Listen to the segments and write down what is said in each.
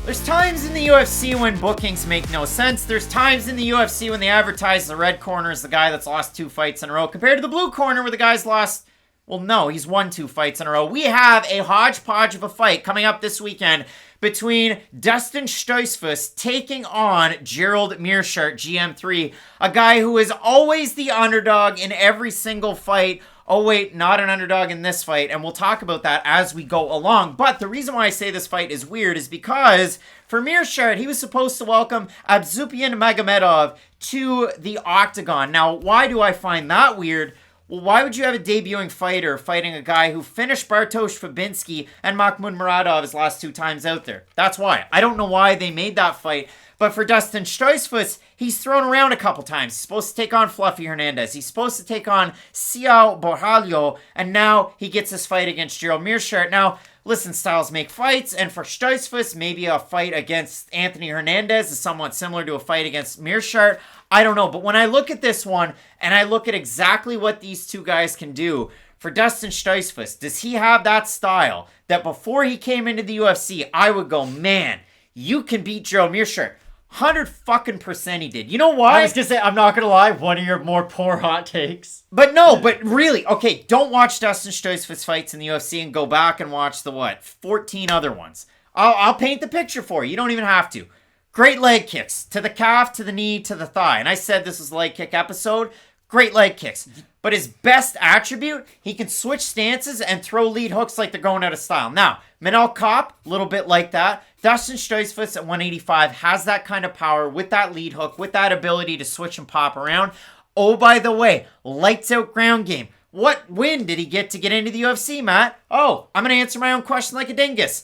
There's times in the UFC when bookings make no sense. There's times in the UFC when they advertise the red corner as the guy that's lost 2 fights in a row compared to the blue corner where the guy's lost, well, no, he's won 2 fights in a row. We have a hodgepodge of a fight coming up this weekend between Dustin Stoltzfus taking on Gerald Meerschaert, GM3, a guy who is always the underdog in every single fight. Oh wait, not an underdog in this fight, and we'll talk about that as we go along. But the reason why I say this fight is weird is because for Meerschaert, he was supposed to welcome Abzupian Magomedov to the octagon. Now, why do I find that weird? Well, why would you have a debuting fighter fighting a guy who finished Bartosz Fabinski and Mahmoud Muradov his last 2 times out there? That's why. I don't know why they made that fight. But for Dustin Stoltzfus, he's thrown around a couple times. He's supposed to take on Fluffy Hernandez. He's supposed to take on Ciao Borralho. And now he gets his fight against Gerald Meerschaert. Now, listen, styles make fights. And for Stoltzfus, maybe a fight against Anthony Hernandez is somewhat similar to a fight against Meerschaert. I don't know. But when I look at this one, and I look at exactly what these 2 guys can do, for Dustin Stoltzfus, does he have that style that before he came into the UFC, I would go, man, you can beat Gerald Meerschaert? 100% he did. You know why? I was gonna say, I'm not gonna lie, one of your more poor hot takes. But no, but really, okay, don't watch Dustin Stoltzfus fights in the UFC and go back and watch the 14 other ones. I'll paint the picture for you. You don't even have to. Great leg kicks to the calf, to the knee, to the thigh. And I said this was a leg kick episode. Great leg kicks. But his best attribute, he can switch stances and throw lead hooks like they're going out of style. Now, Manel Kopp, a little bit like that. Dustin Stoltzfus at 185 has that kind of power with that lead hook, with that ability to switch and pop around. Oh, by the way, lights out ground game. What win did he get to get into the UFC, Matt? Oh, I'm going to answer my own question like a dingus.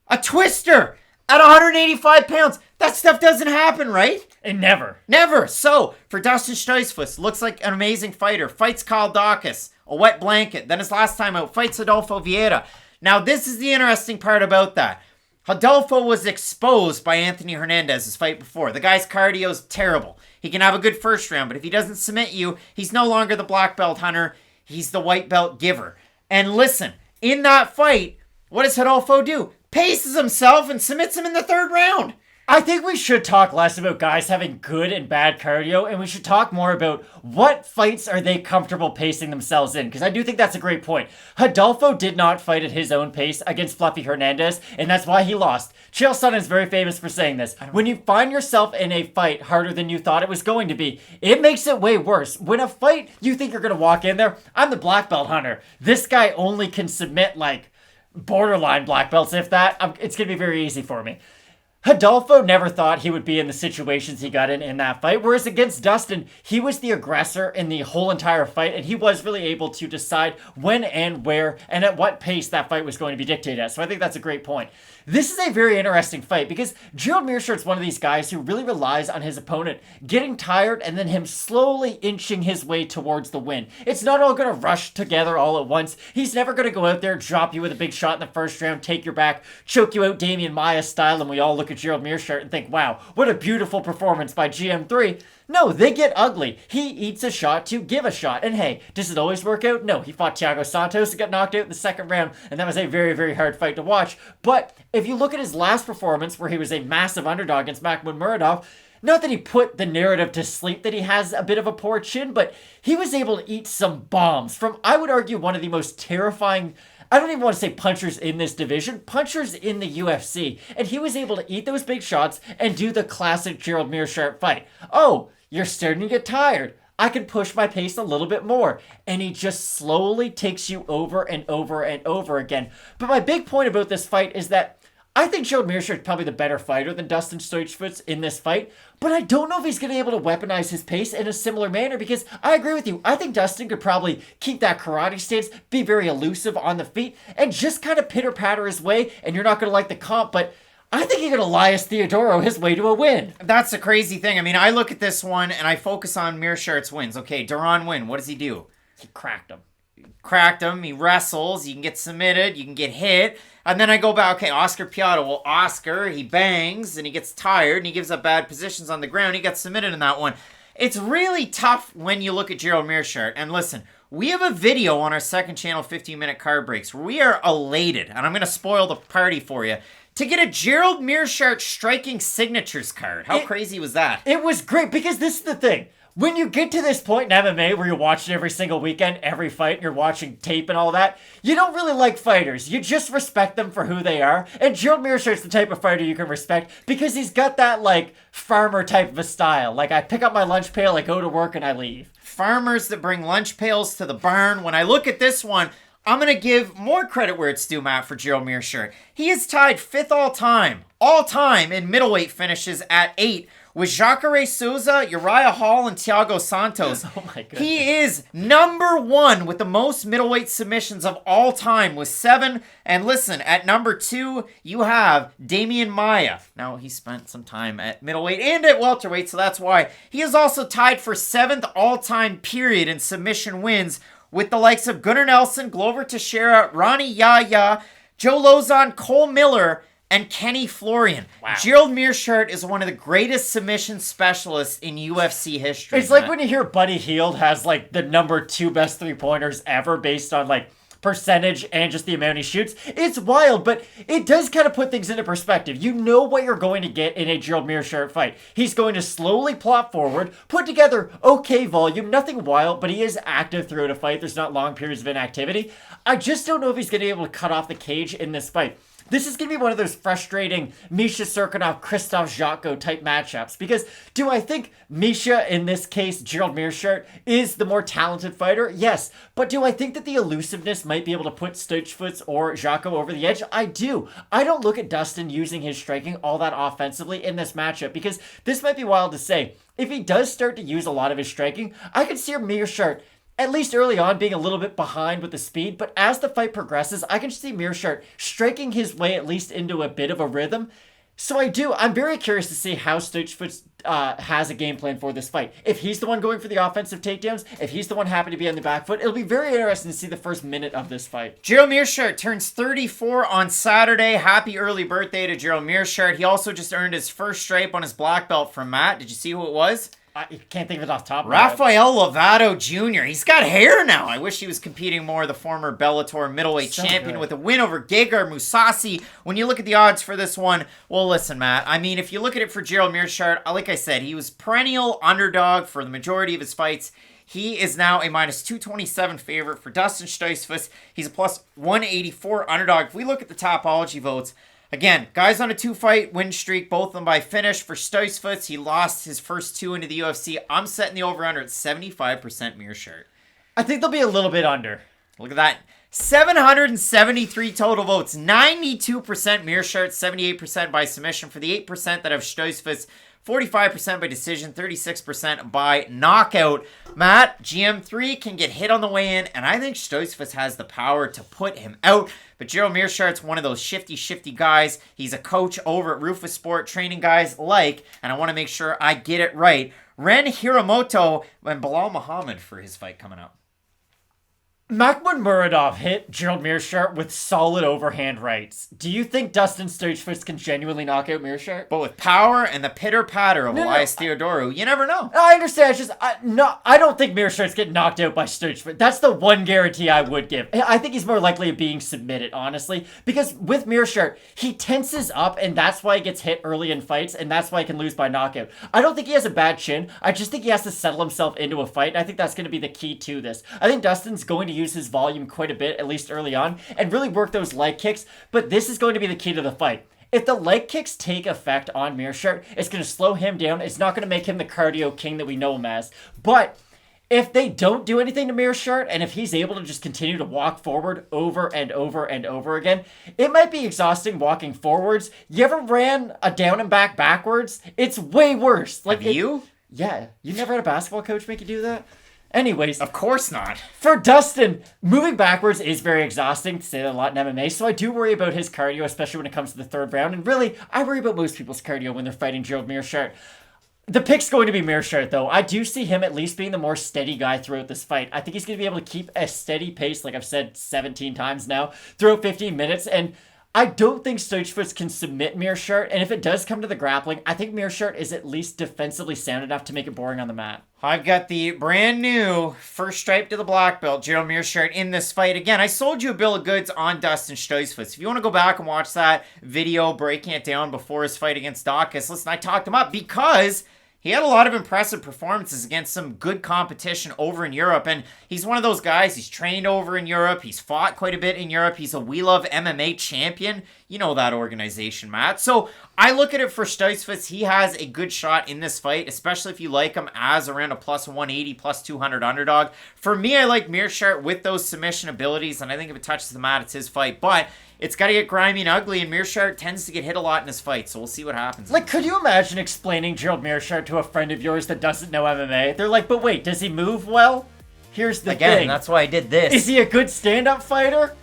A twister at 185 pounds. That stuff doesn't happen, right? And never. Never. So, for Dustin Stoltzfus, looks like an amazing fighter. Fights Kyle Daukaus, a wet blanket. Then his last time out, fights Adolfo Vieira. Now, this is the interesting part about that. Adolfo was exposed by Anthony Hernandez's fight before. The guy's cardio is terrible. He can have a good first round, but if he doesn't submit you, he's no longer the black belt hunter. He's the white belt giver. And listen, in that fight, what does Adolfo do? Paces himself and submits him in the 3rd round. I think we should talk less about guys having good and bad cardio, and we should talk more about what fights are they comfortable pacing themselves in, because I do think that's a great point. Adolfo did not fight at his own pace against Fluffy Hernandez, and that's why he lost. Chiasson is very famous for saying this. When you find yourself in a fight harder than you thought it was going to be, it makes it way worse. When a fight, you think you're going to walk in there, I'm the black belt hunter. This guy only can submit like borderline black belts, if that. It's going to be very easy for me. Adolfo never thought he would be in the situations he got in that fight, whereas against Dustin, he was the aggressor in the whole entire fight, and he was really able to decide when and where and at what pace that fight was going to be dictated at. So I think that's a great point. This is a very interesting fight because Gerald Meerschaert's one of these guys who really relies on his opponent getting tired and then him slowly inching his way towards the win. It's not all going to rush together all at once. He's never going to go out there, drop you with a big shot in the first round, take your back, choke you out Damian Maia style, and we all look at Gerald Meerschaert and think, wow, what a beautiful performance by GM3. No, they get ugly. He eats a shot to give a shot. And hey, does it always work out? No, he fought Thiago Santos and got knocked out in the 2nd round, and that was a very, very hard fight to watch. But if you look at his last performance, where he was a massive underdog against Mahmoud Muradov, not that he put the narrative to sleep that he has a bit of a poor chin, but he was able to eat some bombs from, I would argue, one of the most terrifying, I don't even want to say punchers in this division, punchers in the UFC. And he was able to eat those big shots and do the classic Gerald Meerschaert fight. Oh, you're starting to get tired. I can push my pace a little bit more. And he just slowly takes you over and over and over again. But my big point about this fight is that I think Gerald Meerschaert is probably the better fighter than Dustin Stoltzfus in this fight, but I don't know if he's going to be able to weaponize his pace in a similar manner because I agree with you. I think Dustin could probably keep that karate stance, be very elusive on the feet, and just kind of pitter-patter his way, and you're not going to like the comp, but I think he could Elias Theodoro his way to a win. That's the crazy thing. I mean, I look at this one and I focus on Meerschaert's wins. Okay, Darren win. What does he do? He cracked him. He wrestles, you can get submitted, you can get hit. And then I go back, okay, Oscar Piatto. Well, Oscar, he bangs and he gets tired and he gives up bad positions on the ground. He got submitted in that one. It's really tough when you look at Gerald Meerschaert. And listen, we have a video on our second channel, 15-minute card breaks, where we are elated, and I'm going to spoil the party for you, to get a Gerald Meerschaert striking signatures card. How crazy was that? It was great, because this is the thing. When you get to this point in MMA where you're watching every single weekend, every fight, and you're watching tape and all that, you don't really like fighters. You just respect them for who they are. And Gerald Meerschaert's the type of fighter you can respect because he's got that, like, farmer type of a style. Like, I pick up my lunch pail, I go to work, and I leave. Farmers that bring lunch pails to the barn. When I look at this one, I'm going to give more credit where it's due, Matt, for Gerald Meerschaert. He is tied 5th all-time in middleweight finishes at 8, with Jacare Souza, Uriah Hall, and Thiago Santos. Oh my goodness. He is number 1 with the most middleweight submissions of all time with 7. And listen, at number 2, you have Damian Maia. Now, he spent some time at middleweight and at welterweight, so that's why. He is also tied for 7th all-time period in submission wins with the likes of Gunnar Nelson, Glover Teixeira, Ronnie Yahya, Joe Lozon, Cole Miller, and Kenny Florian. Wow. Gerald Meerschaert is one of the greatest submission specialists in UFC history. It's like when you hear Buddy Hield has, like, the number 2 best 3-pointers ever based on, like, percentage and just the amount he shoots. It's wild, but it does kind of put things into perspective. You know what you're going to get in a Gerald Meerschaert fight. He's going to slowly plot forward, put together okay volume, nothing wild, but he is active throughout a fight. There's not long periods of inactivity. I just don't know if he's going to be able to cut off the cage in this fight. This is going to be one of those frustrating Misha Serkinov, Krzysztof Jotko type matchups. Because do I think Misha, in this case, Gerald Meerschaert, is the more talented fighter? Yes. But do I think that the elusiveness might be able to put Stoltzfus or Jotko over the edge? I do. I don't look at Dustin using his striking all that offensively in this matchup. Because this might be wild to say. If he does start to use a lot of his striking, I could see Meerschaert, at least early on, being a little bit behind with the speed, but as the fight progresses, I can see Meerschaert striking his way at least into a bit of a rhythm. So I'm very curious to see how Stoltzfus has a game plan for this fight. If he's the one going for the offensive takedowns, if he's the one happy to be on the back foot, it'll be very interesting to see the first minute of this fight. Gerald Meerschaert turns 34 on Saturday. Happy early birthday to Gerald Meerschaert. He also just earned his first stripe on his black belt from Matt. Did you see who it was? I can't think of it off the top of my head. Raphael Lovato Jr. He's got hair now. I wish he was competing more. The former Bellator middleweight champion with a win over Gegard Mousasi. When you look at the odds for this one, well, listen, Matt. I mean, if you look at it for Gerald Meerschaert, like I said, he was perennial underdog for the majority of his fights. He is now a minus 227 favorite for Dustin Stoltzfus. He's a plus 184 underdog. If we look at the Topology votes, again, guys on a 2-fight win streak, both of them by finish. For Stoltzfus, he lost his first 2 into the UFC. I'm setting the over-under at 75% Meerschaert. I think they'll be a little bit under. Look at that. 773 total votes. 92% Meerschaert, 78% by submission. For the 8% that have Stoltzfus, 45% by decision, 36% by knockout. Matt, GM3 can get hit on the way in, and I think Stoltzfus has the power to put him out. But Gerald Meerschaert's one of those shifty guys. He's a coach over at Rufus Sport, training guys like, and I want to make sure I get it right, Ren Hiramoto and Bilal Muhammad for his fight coming up. Makhmud Muradov hit Gerald Meerschaert with solid overhand rights. Do you think Dustin Stoltzfus can genuinely knock out Meerschaert? But with power and the pitter-patter of Elias Theodorou, you never know. I understand. It's just, I don't think Meerschaert's getting knocked out by Stoltzfus. That's the one guarantee I would give. I think he's more likely of being submitted, honestly. Because with Meerschaert, he tenses up, and that's why he gets hit early in fights, and that's why he can lose by knockout. I don't think he has a bad chin. I just think he has to settle himself into a fight, and I think that's going to be the key to this. I think Dustin's going to use his volume quite a bit, at least early on, and really work those leg kicks, but this is going to be the key to the fight. If the leg kicks take effect on Meerschaert, it's going to slow him down. It's not going to make him the cardio king that we know him as. But if they don't do anything to Meerschaert, and if he's able to just continue to walk forward over and over and over again, it might be exhausting walking forwards. You ever ran a down and back backwards? It's way worse. Like you? Yeah. You never had a basketball coach make you do that? Anyways. Of course not. For Dustin, moving backwards is very exhausting, to say that a lot in MMA, so I do worry about his cardio, especially when it comes to the third round, and really, I worry about most people's cardio when they're fighting Gerald Meerschaert. The pick's going to be Meerschaert, though. I do see him at least being the more steady guy throughout this fight. I think he's going to be able to keep a steady pace, like I've said 17 times now, throughout 15 minutes, and I don't think Stoltzfus can submit Meerschaert, and if it does come to the grappling, I think Meerschaert is at least defensively sound enough to make it boring on the mat. I've got the brand new first stripe to the black belt, Gerald Meerschaert, in this fight. Again, I sold you a bill of goods on Dustin Stoltzfus. If you want to go back and watch that video breaking it down before his fight against Daukaus, listen, I talked him up because he had a lot of impressive performances against some good competition over in Europe, and he's one of those guys, he's trained over in Europe, he's fought quite a bit in Europe, he's a We Love MMA champion. You know that organization, Matt. So I look at it for Stoltzfus, he has a good shot in this fight, especially if you like him as around a plus 180, plus 200 underdog. For me, I like Meerschaert with those submission abilities, and I think if it touches the mat, it's his fight, but it's got to get grimy and ugly, and Meerschaert tends to get hit a lot in his fight, so we'll see what happens. Like, could you imagine explaining Gerald Meerschaert to a friend of yours that doesn't know MMA? They're like, but wait, does he move well? Here's the thing. Again, that's why I did this. Is he a good stand-up fighter?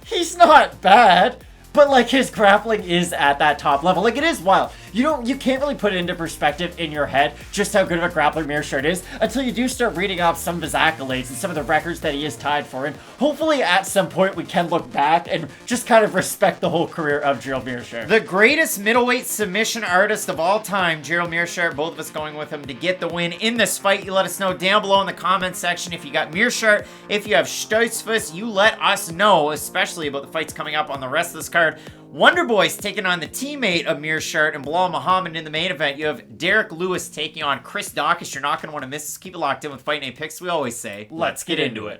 He's not bad, but like his grappling is at that top level. Like, it is wild. You can't really put it into perspective in your head just how good of a grappler Meerschaert is until you do start reading off some of his accolades and some of the records that he is tied for. And hopefully at some point we can look back and just kind of respect the whole career of Gerald Meerschaert. The greatest middleweight submission artist of all time, Gerald Meerschaert, both of us going with him to get the win in this fight. You let us know down below in the comment section if you got Meerschaert. If you have Stoltzfus, you let us know, especially about the fights coming up on the rest of this card. Wonder Boy's taking on the teammate of Meerschaert and Bilal Muhammad in the main event. You have Derek Lewis taking on Chris Daukaus. You're not going to want to miss this. Keep it locked in with Fight Night Picks. We always say, let's get into it.